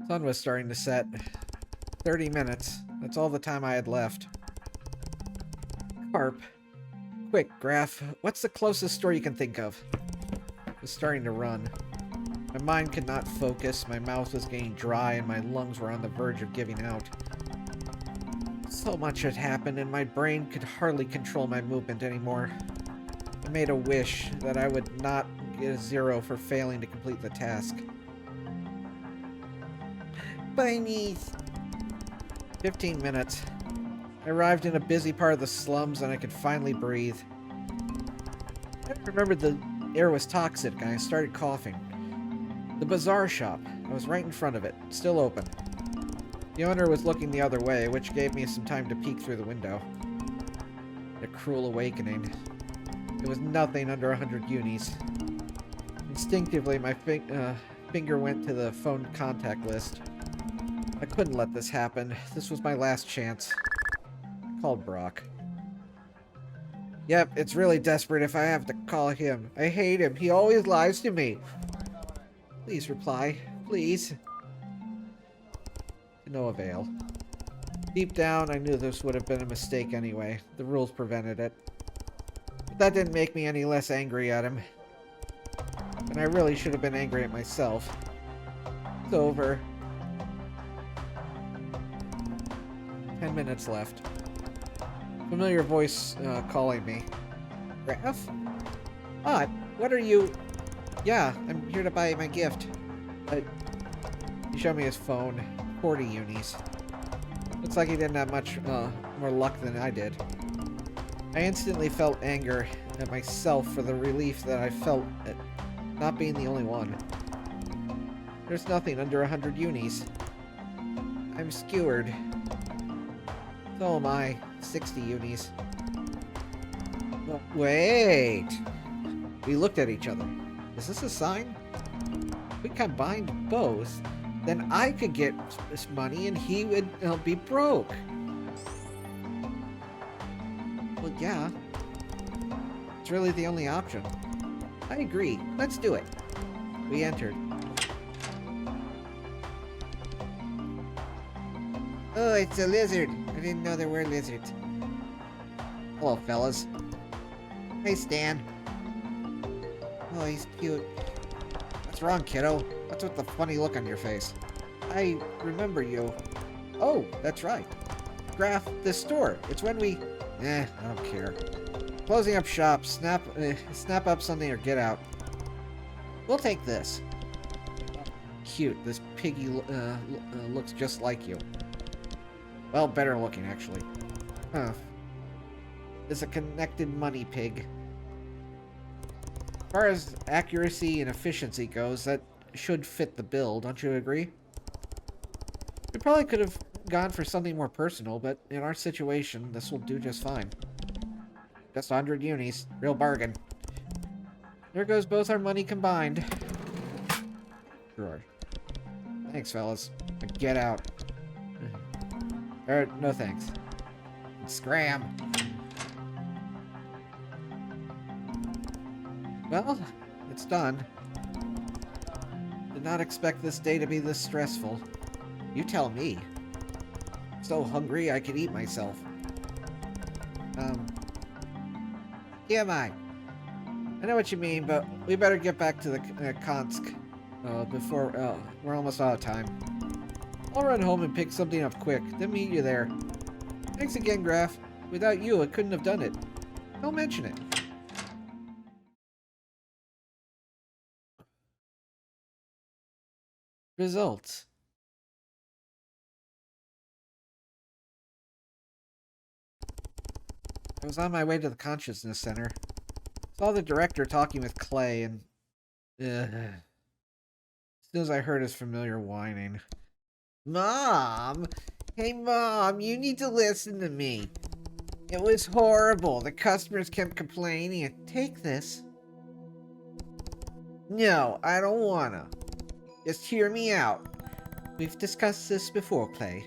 Sun was starting to set. 30 minutes. That's all the time I had left. Carp. Quick, Graph. What's the closest store you can think of? I was starting to run. My mind could not focus, my mouth was getting dry, and my lungs were on the verge of giving out. So much had happened, and my brain could hardly control my movement anymore. I made a wish that I would not get a 0 for failing to complete the task. Bunnies! 15 minutes. I arrived in a busy part of the slums and I could finally breathe. I remembered the air was toxic and I started coughing. The bazaar shop. I was right in front of it, still open. The owner was looking the other way, which gave me some time to peek through the window. A cruel awakening. It was nothing under 100 unis. Instinctively, my finger went to the phone contact list. I couldn't let this happen. This was my last chance. I called Brok. Yep, it's really desperate if I have to call him. I hate him. He always lies to me. Please reply. Please. To no avail. Deep down, I knew this would have been a mistake anyway. The rules prevented it. But that didn't make me any less angry at him. And I really should have been angry at myself. It's over. 10 minutes left. Familiar voice calling me. Graph? Odd. What are you... Yeah, I'm here to buy my gift. But... He showed me his phone. 40 unis. Looks like he didn't have much more luck than I did. I instantly felt anger at myself for the relief that I felt at not being the only one. There's nothing under 100 unis. I'm skewered. So am I. 60 unis. Oh, wait! We looked at each other. Is this a sign? If we combined both, then I could get this money and he would be broke. Well, yeah. It's really the only option. I agree. Let's do it. We entered. Oh, it's a lizard. I didn't know there were lizards. Hello, fellas. Hey, Stan. Oh, he's cute. What's wrong, kiddo? What's with the funny look on your face? I remember you. Oh, that's right. Graph, this store. It's when we... I don't care. Closing up shop. Snap up something or get out. We'll take this. Cute. This piggy looks just like you. Well, better looking, actually. Huh. It's a connected money pig. As far as accuracy and efficiency goes, that should fit the bill, don't you agree? We probably could have gone for something more personal, but in our situation, this will do just fine. Just 100 unis. Real bargain. There goes both our money combined. Sure. Thanks, fellas. Get out. No thanks. Scram. Well, it's done. Did not expect this day to be this stressful. You tell me. So hungry I could eat myself. TMI. I know what you mean, but we better get back to the Kansk before we're almost out of time. I'll run home and pick something up quick, then meet you there. Thanks again, Graph. Without you, I couldn't have done it. Don't mention it. Results. I was on my way to the Consciousness Center. Saw the director talking with Clay and... as soon as I heard his familiar whining. Mom! Hey, Mom, you need to listen to me. It was horrible. The customers kept complaining. Take this. No, I don't wanna. Just hear me out. We've discussed this before, Clay.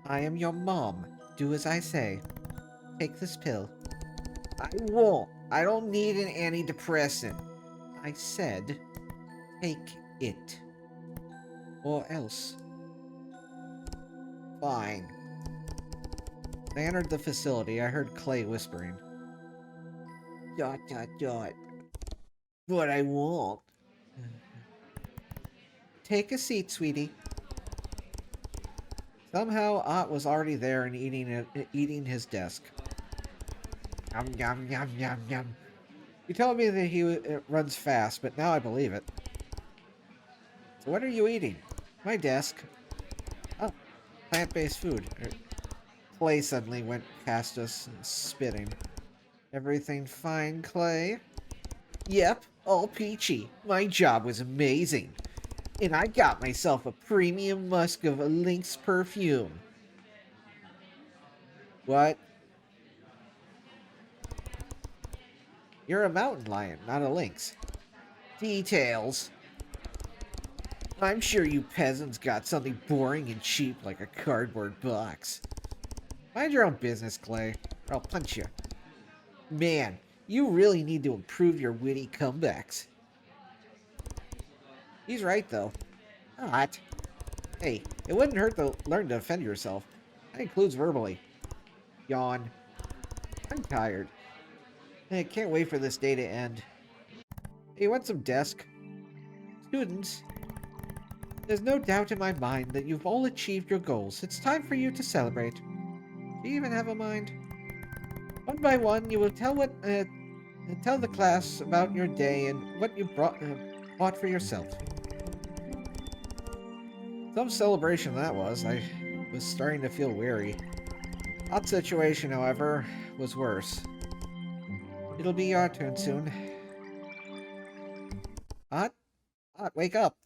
I am your mom. Do as I say. Take this pill. I won't. I don't need an antidepressant. I said, take it. Or else. Fine. I entered the facility. I heard Clay whispering. Dot, dot, dot. What I want. Take a seat, sweetie. Somehow, Ott was already there and eating his desk. Yum, yum, yum, yum, yum. You told me that he runs fast, but now I believe it. So what are you eating? My desk. Oh, plant-based food. Clay suddenly went past us, spitting. Everything fine, Clay? Yep, all peachy. My job was amazing. And I got myself a premium musk of a lynx perfume. What? You're a mountain lion, not a lynx. Details. I'm sure you peasants got something boring and cheap like a cardboard box. Mind your own business, Clay, or I'll punch you. Man, you really need to improve your witty comebacks. He's right, though. Not. Hey, it wouldn't hurt to learn to defend yourself. That includes verbally. Yawn. I'm tired. I can't wait for this day to end. Hey, you want some desk? Students, there's no doubt in my mind that you've all achieved your goals. It's time for you to celebrate. Do you even have a mind? One by one, you will tell the class about your day and what you bought for yourself. Some celebration that was. I was starting to feel weary. Ott's situation, however, was worse. It'll be your turn soon. Ott? Ott, wake up!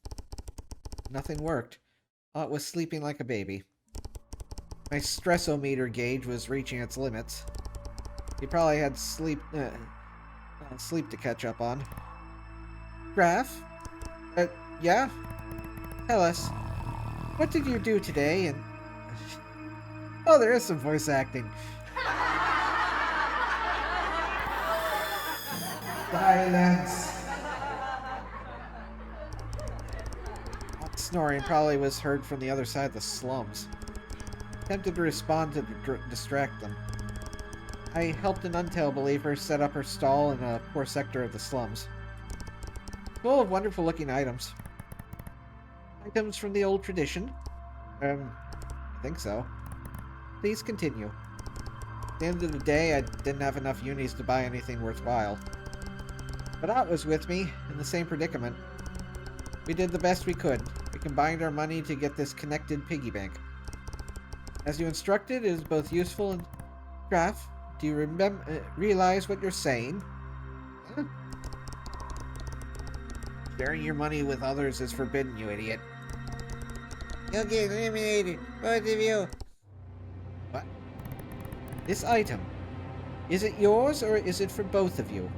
Nothing worked. Ott was sleeping like a baby. My stressometer gauge was reaching its limits. He probably had sleep to catch up on. Graf? Yeah? Tell us. What did you do today and... Oh, there is some voice acting. Silence! Snoring probably was heard from the other side of the slums. Tempted to respond to distract them. I helped an untail believer set up her stall in a poor sector of the slums. Full of wonderful looking items. Items from the old tradition? I think so. Please continue. At the end of the day, I didn't have enough unis to buy anything worthwhile. But Ott was with me, in the same predicament. We did the best we could. We combined our money to get this connected piggy bank. As you instructed, it is both useful and... Graf, do you realize what you're saying? Huh? Sharing your money with others is forbidden, you idiot. You'll get eliminated, both of you. What? This item. Is it yours, or is it for both of you?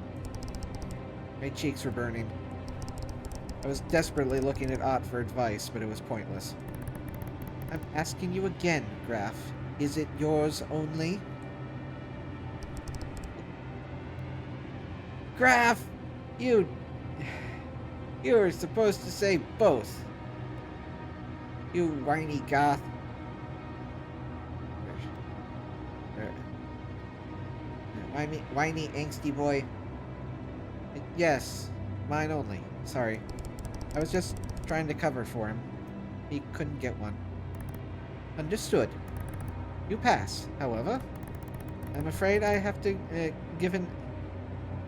My cheeks were burning. I was desperately looking at Ott for advice, but it was pointless. I'm asking you again, Graf. Is it yours only? Graf! You were supposed to say both. You whiny goth. Whiny angsty boy. Yes, mine only. Sorry. I was just trying to cover for him. He couldn't get one. Understood. You pass, however. I'm afraid I have to give an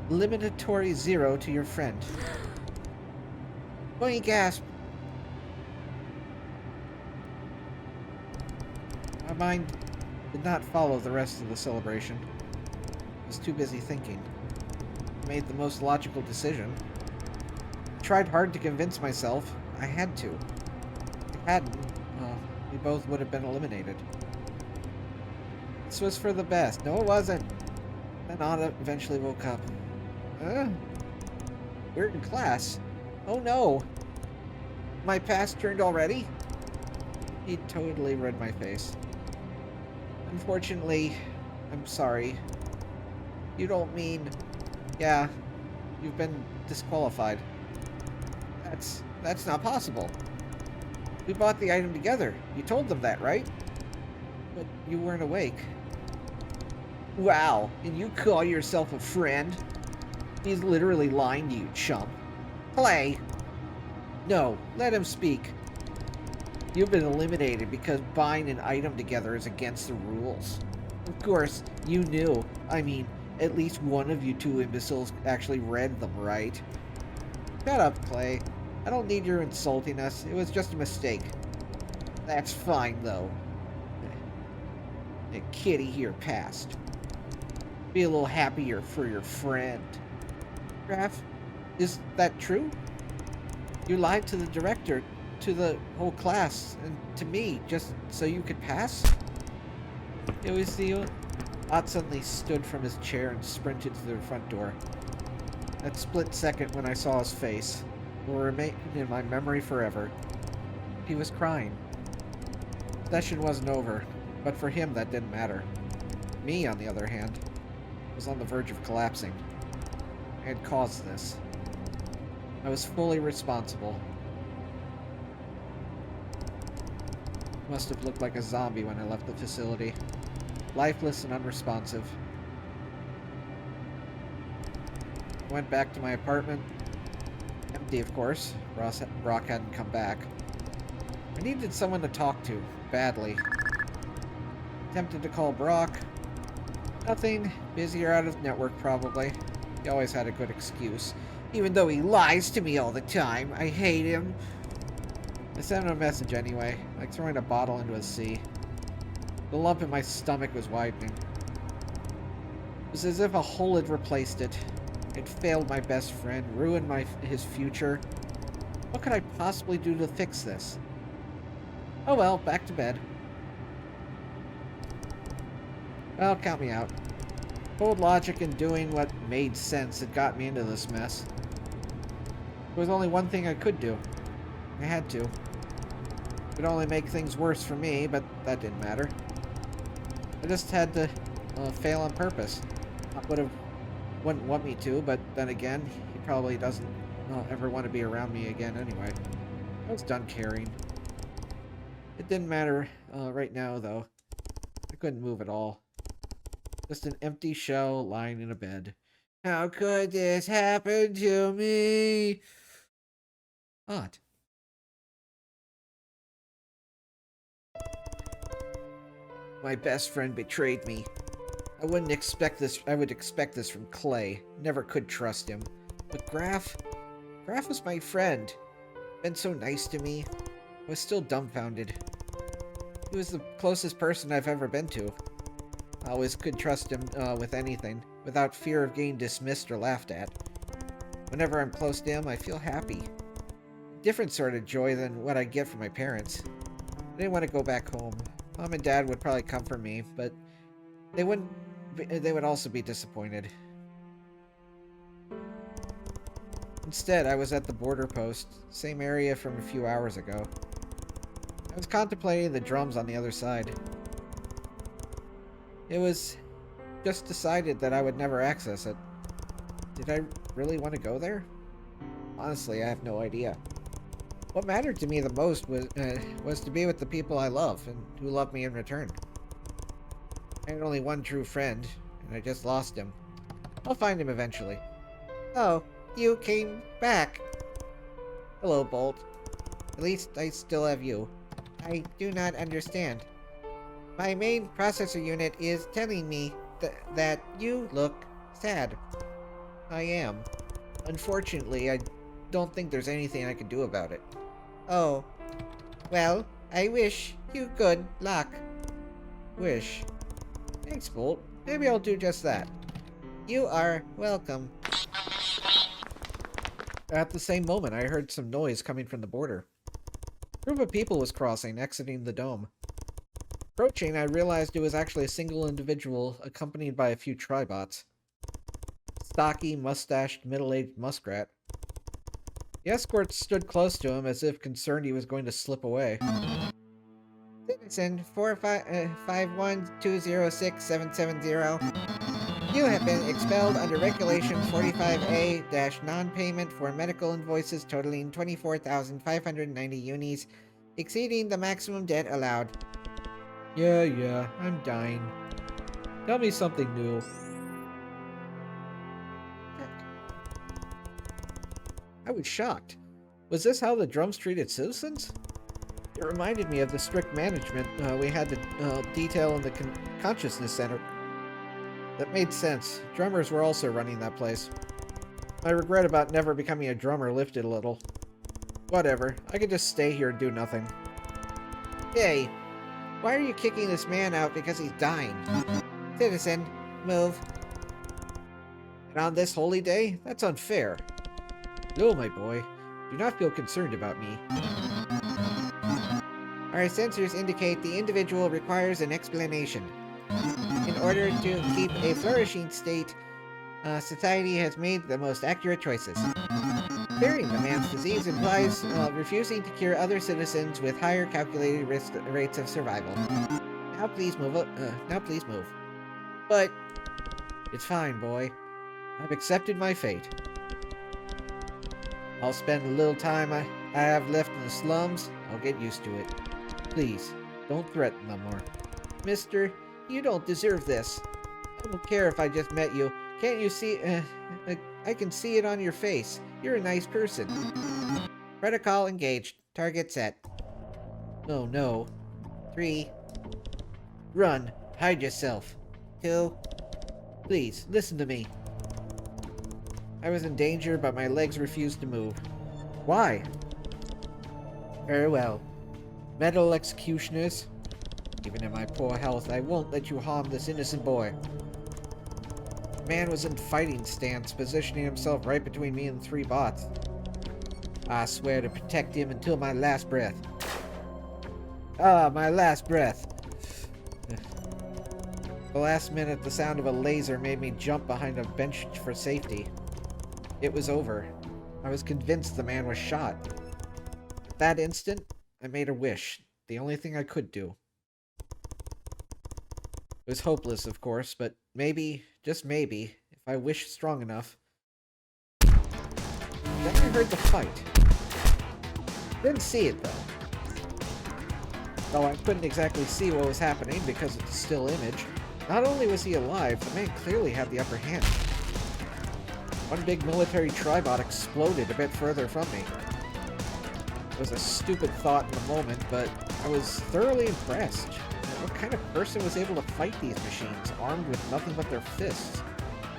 eliminatory 0 to your friend. Boy, gasp. My mind did not follow the rest of the celebration. I was too busy thinking. I made the most logical decision. I tried hard to convince myself I had to. If I hadn't, we both would have been eliminated. This was for the best. No, it wasn't. Then Anna eventually woke up. We're in class. Oh no. My past turned already? He totally read my face. Unfortunately, I'm sorry. You don't mean... Yeah, you've been disqualified. That's not possible. We bought the item together. You told them that, right? But you weren't awake. Wow, and you call yourself a friend? He's literally lying to you, chump. Play! No, let him speak. You've been eliminated because buying an item together is against the rules. Of course, you knew. I mean, at least one of you two imbeciles actually read them, right? Shut up, Clay. I don't need your insulting us. It was just a mistake. That's fine, though. The kitty here passed. Be a little happier for your friend. Graf, is that true? You lied to the director, to the whole class, and to me, just so you could pass? It was the... Ott suddenly stood from his chair and sprinted to the front door. That split second when I saw his face will remain in my memory forever. He was crying. The session wasn't over, but for him that didn't matter. Me, on the other hand, was on the verge of collapsing. I had caused this. I was fully responsible. Must have looked like a zombie when I left the facility. Lifeless and unresponsive. I went back to my apartment. Empty, of course. Brok hadn't come back. I needed someone to talk to, badly. Attempted to call Brok. Nothing. Busy or out of network, probably. He always had a good excuse. Even though he lies to me all the time. I hate him. I sent him a message anyway, like throwing a bottle into a sea. The lump in my stomach was widening. It was as if a hole had replaced it. It failed my best friend, ruined his future. What could I possibly do to fix this? Oh well, back to bed. Well, count me out. Cold logic and doing what made sense had got me into this mess. There was only one thing I could do. I had to. It would only make things worse for me, but that didn't matter. I just had to fail on purpose. Wouldn't want me to, but then again, he probably doesn't ever want to be around me again anyway. I was done caring. It didn't matter right now, though. I couldn't move at all. Just an empty shell lying in a bed. How could this happen to me? Odd. My best friend betrayed me. I would expect this from Clay. Never could trust him. But Graf was my friend. Been so nice to me. I was still dumbfounded. He was the closest person I've ever been to. I always could trust him with anything, without fear of getting dismissed or laughed at. Whenever I'm close to him, I feel happy. A different sort of joy than what I get from my parents. I didn't want to go back home. Mom and Dad would probably comfort me, but they would also be disappointed. Instead, I was at the border post, same area from a few hours ago. I was contemplating the drums on the other side. It was just decided that I would never access it. Did I really want to go there? Honestly, I have no idea. What mattered to me the most was to be with the people I love and who love me in return. I had only one true friend, and I just lost him. I'll find him eventually. Oh, you came back. Hello, Bolt. At least I still have you. I do not understand. My main processor unit is telling me that you look sad. I am. Unfortunately, I don't think there's anything I can do about it. Oh. Well, I wish you good luck. Wish. Thanks, Bolt. Maybe I'll do just that. You are welcome. At the same moment, I heard some noise coming from the border. A group of people was crossing, exiting the dome. Approaching, I realized it was actually a single individual accompanied by a few tribots. Stocky, mustached, middle-aged muskrat. The escort stood close to him as if concerned he was going to slip away. Citizen 451206770. You have been expelled under Regulation 45A- non-payment for medical invoices totaling 24,590 unis, exceeding the maximum debt allowed. Yeah, I'm dying. Tell me something new. I was shocked. Was this how the drums treated citizens? It reminded me of the strict management we had to detail in the Consciousness Center. That made sense. Drummers were also running that place. My regret about never becoming a drummer lifted a little. Whatever, I could just stay here and do nothing. Hey, why are you kicking this man out because he's dying? Citizen, move. And on this holy day? That's unfair. No, my boy. Do not feel concerned about me. Our sensors indicate the individual requires an explanation. In order to keep a flourishing state, society has made the most accurate choices. Curing the man's disease implies refusing to cure other citizens with higher calculated rates of survival. Now please move. But it's fine, boy. I've accepted my fate. I'll spend the little time I have left in the slums. I'll get used to it. Please, don't threaten them more. Mister, you don't deserve this. I don't care if I just met you. Can't you see? I can see it on your face. You're a nice person. Protocol engaged. Target set. Oh no. 3. Run. Hide yourself. 2. Please, listen to me. I was in danger, but my legs refused to move. Why? Very well. Metal executioners. Even in my poor health, I won't let you harm this innocent boy. The man was in fighting stance, positioning himself right between me and 3 bots. I swear to protect him until my last breath. Ah, my last breath. The last minute, the sound of a laser made me jump behind a bench for safety. It was over. I was convinced the man was shot. At that instant, I made a wish. The only thing I could do. It was hopeless, of course, but maybe, just maybe, if I wished strong enough. Then I heard the fight. Didn't see it, though. Though I couldn't exactly see what was happening because it's a still image. Not only was he alive, the man clearly had the upper hand. One big military tribot exploded a bit further from me. It was a stupid thought in the moment, but I was thoroughly impressed. What kind of person was able to fight these machines, armed with nothing but their fists?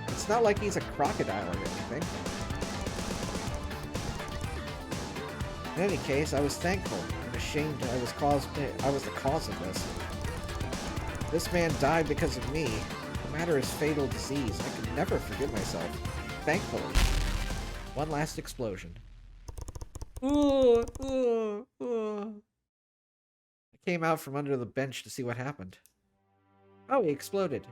It's not like he's a crocodile or anything. In any case, I was thankful and ashamed I was the cause of this. This man died because of me. No matter his fatal disease, I could never forgive myself. Thankfully. One last explosion. I came out from under the bench to see what happened. Oh, he exploded.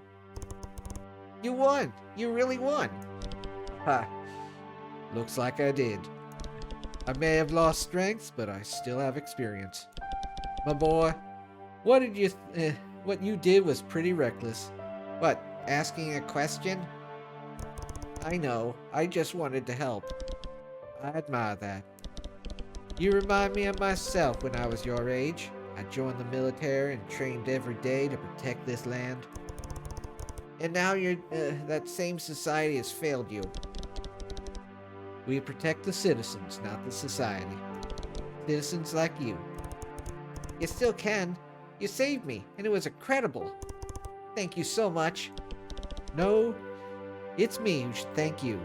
You won! You really won! Ha. Looks like I did. I may have lost strength, but I still have experience. My boy, what you did was pretty reckless. What, asking a question? I know, I just wanted to help. I admire that. You remind me of myself when I was your age. I joined the military and trained every day to protect this land. And now that same society has failed you. We protect the citizens, not the society. Citizens like you. You still can. You saved me, and it was incredible. Thank you so much. No, it's me who should thank you.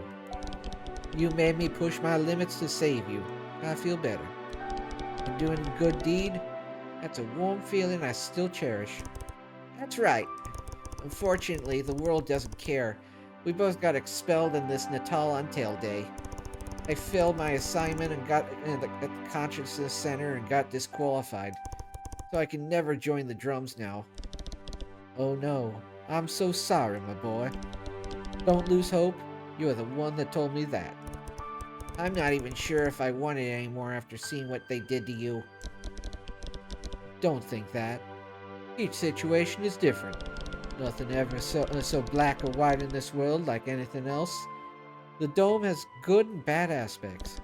You made me push my limits to save you. I feel better. And doing a good deed, that's a warm feeling I still cherish. That's right. Unfortunately, the world doesn't care. We both got expelled in this Natal Tail day. I failed my assignment and got at the Consciousness Center and got disqualified. So I can never join the drums now. Oh no, I'm so sorry, my boy. Don't lose hope. You are the one that told me that. I'm not even sure if I want it anymore after seeing what they did to you. Don't think that. Each situation is different. Nothing ever so black or white in this world like anything else. The dome has good and bad aspects.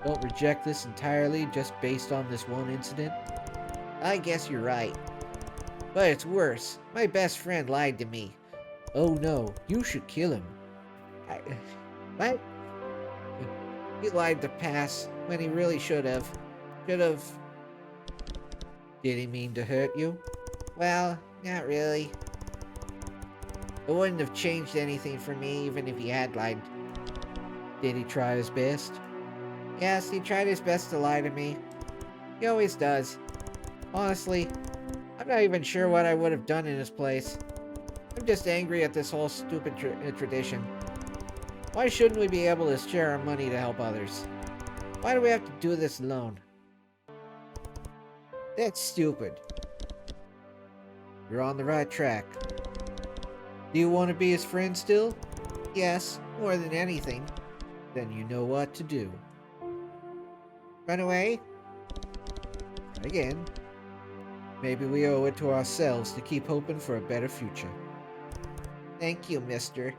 Don't reject this entirely just based on this one incident. I guess you're right. But it's worse. My best friend lied to me. Oh no, you should kill him. What? He lied to pass when he really should have. Did he mean to hurt you? Well, not really. It wouldn't have changed anything for me even if he had lied. Did he try his best? Yes, he tried his best to lie to me. He always does. Honestly, I'm not even sure what I would have done in his place. I'm just angry at this whole stupid tradition. Why shouldn't we be able to share our money to help others? Why do we have to do this alone? That's stupid. You're on the right track. Do you want to be his friend still? Yes, more than anything. Then you know what to do. Run away? Again. Maybe we owe it to ourselves to keep hoping for a better future. Thank you, mister.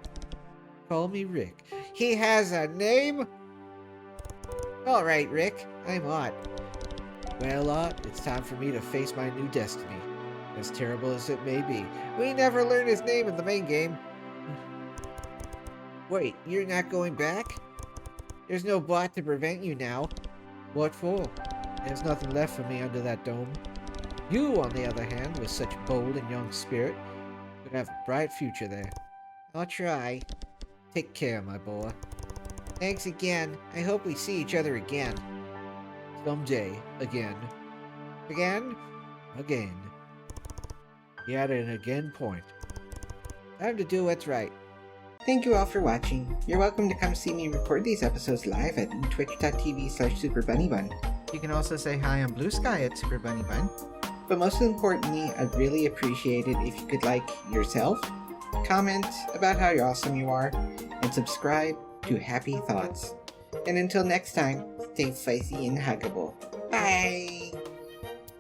Call me Rick. He has a name? Alright, Rick. I'm Ott. Well, Ott, it's time for me to face my new destiny. As terrible as it may be. We never learned his name in the main game. Wait, you're not going back? There's no bot to prevent you now. What for? There's nothing left for me under that dome. You, on the other hand, with such bold and young spirit, could have a bright future there. I'll try. Take care, my boy. Thanks again. I hope we see each other again. Someday. Again. Again? Again. He had an again point. Time to do what's right. Thank you all for watching. You're welcome to come see me record these episodes live at twitch.tv/Superbunnybun. You can also say hi on Blue Sky at Superbunnybun. But most importantly, I'd really appreciate it if you could like yourself, comment about how awesome you are, and subscribe to Happy Thoughts. And until next time, stay spicy and huggable. Bye!